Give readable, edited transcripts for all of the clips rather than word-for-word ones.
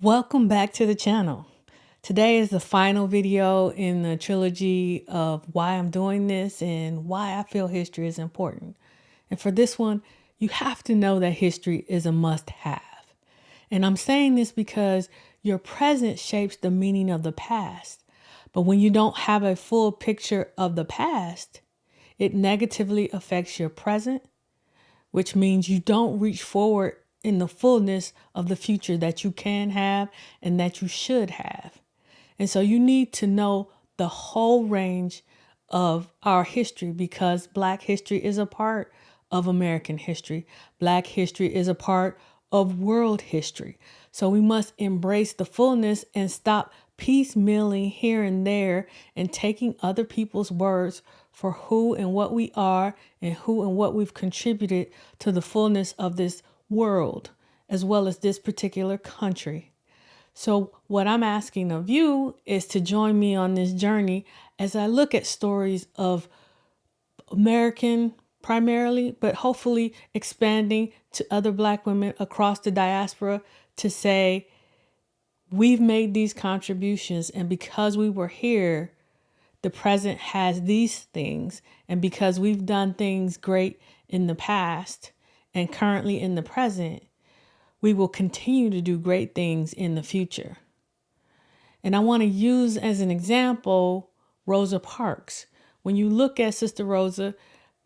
Welcome back to the channel. Today is the final video in the trilogy of why I'm doing this and why I feel history is important. And for this one, you have to know that history is a must-have. And I'm saying this because your present shapes the meaning of the past. But when you don't have a full picture of the past, it negatively affects your present, which means you don't reach forward in the fullness of the future that you can have and that you should have. And so you need to know the whole range of our history because Black history is a part of American history. Black history is a part of world history. So we must embrace the fullness and stop piecemealing here and there and taking other people's words for who and what we are and who and what we've contributed to the fullness of this world, as well as this particular country. So what I'm asking of you is to join me on this journey as I look at stories of American primarily, but hopefully expanding to other Black women across the diaspora to say, we've made these contributions, and because we were here, the present has these things. And because we've done things great in the past and currently in the present, we will continue to do great things in the future. And I want to use as an example Rosa Parks. When you look at Sister Rosa,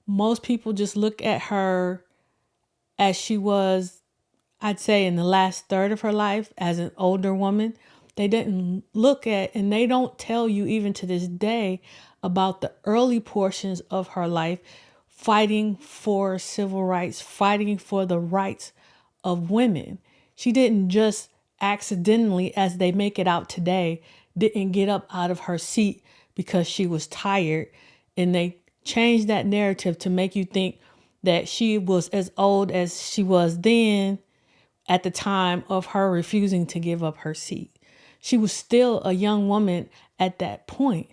most people just look at her as she was, I'd say, in the last third of her life as an older woman. They didn't look at, and they don't tell you even to this day about the early portions of her life, fighting for civil rights, fighting for the rights of women. She didn't just accidentally, as they make it out today, didn't get up out of her seat because she was tired. And they changed that narrative to make you think that she was as old as she was then at the time of her refusing to give up her seat. She was still a young woman at that point.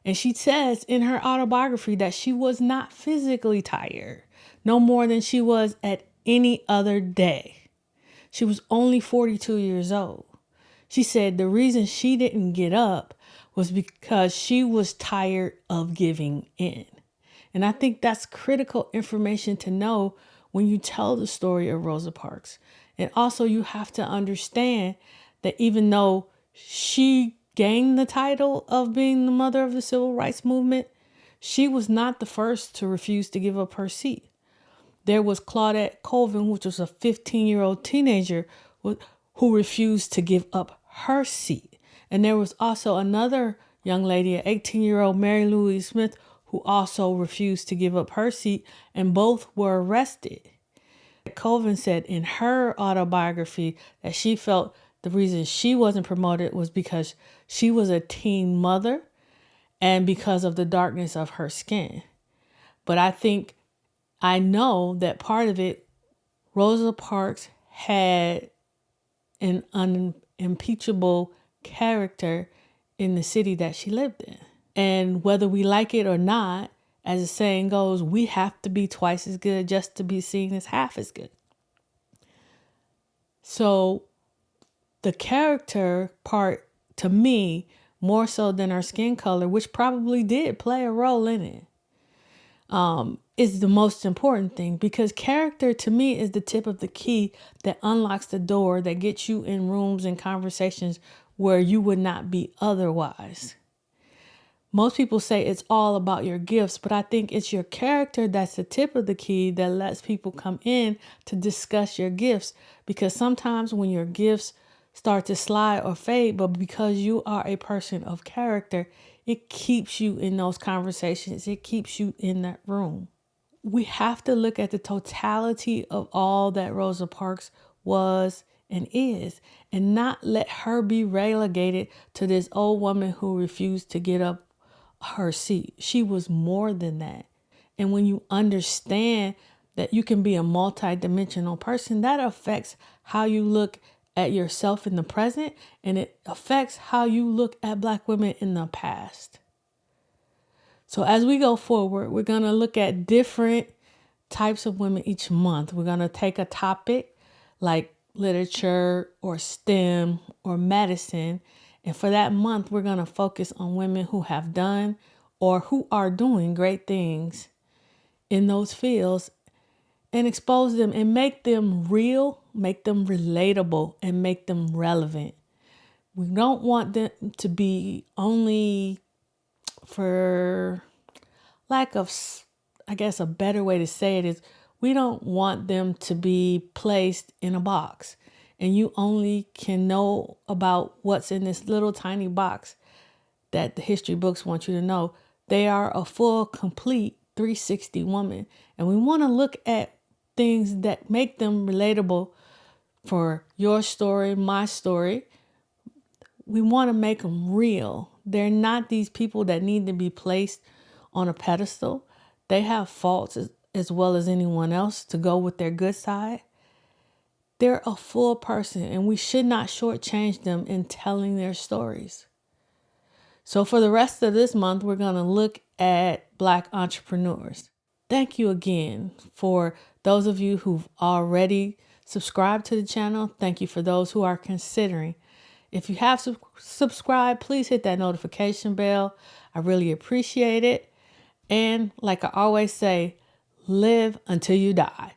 And she says in her autobiography that she was not physically tired, no more than she was at any other day. She was only 42 years old. She said the reason she didn't get up was because she was tired of giving in. And I think that's critical information to know when you tell the story of Rosa Parks. And also you have to understand that even though she gained the title of being the mother of the civil rights movement, she was not the first to refuse to give up her seat. There was Claudette Colvin, which was a 15-year-old teenager who refused to give up her seat. And there was also another young lady, an 18-year-old Mary Louise Smith, who also refused to give up her seat, and both were arrested. Colvin said in her autobiography that she felt the reason she wasn't promoted was because she was a teen mother and because of the darkness of her skin. But I know that part of it, Rosa Parks had an unimpeachable character in the city that she lived in. And whether we like it or not, as the saying goes, we have to be twice as good just to be seen as half as good. So the character part, to me, more so than her skin color, which probably did play a role in it, is the most important thing, because character to me is the tip of the key that unlocks the door that gets you in rooms and conversations where you would not be otherwise. Most people say it's all about your gifts, but I think it's your character that's the tip of the key that lets people come in to discuss your gifts. Because sometimes when your gifts start to slide or fade, but because you are a person of character, it keeps you in those conversations. It keeps you in that room. We have to look at the totality of all that Rosa Parks was and is, and not let her be relegated to this old woman who refused to get up her seat. She was more than that. And when you understand that you can be a multi-dimensional person, that affects how you look at yourself in the present, and it affects how you look at Black women in the past. So as we go forward, we're going to look at different types of women each month. We're going to take a topic like literature or STEM or medicine. And for that month, we're going to focus on women who have done or who are doing great things in those fields and expose them and make them real, make them relatable, and make them relevant. We don't want them to be only, for lack of, I guess a better way to say it is, we don't want them to be placed in a box and you only can know about what's in this little tiny box that the history books want you to know. They are a full, complete 360 woman. And we want to look at things that make them relatable for your story, my story. We want to make them real. They're not these people that need to be placed on a pedestal. They have faults as well as anyone else to go with their good side. They're a full person and we should not shortchange them in telling their stories. So for the rest of this month, we're going to look at Black entrepreneurs. Thank you again for those of you who've already subscribed to the channel. Thank you for those who are considering. If you have subscribed, please hit that notification bell. I really appreciate it. And like I always say, live until you die.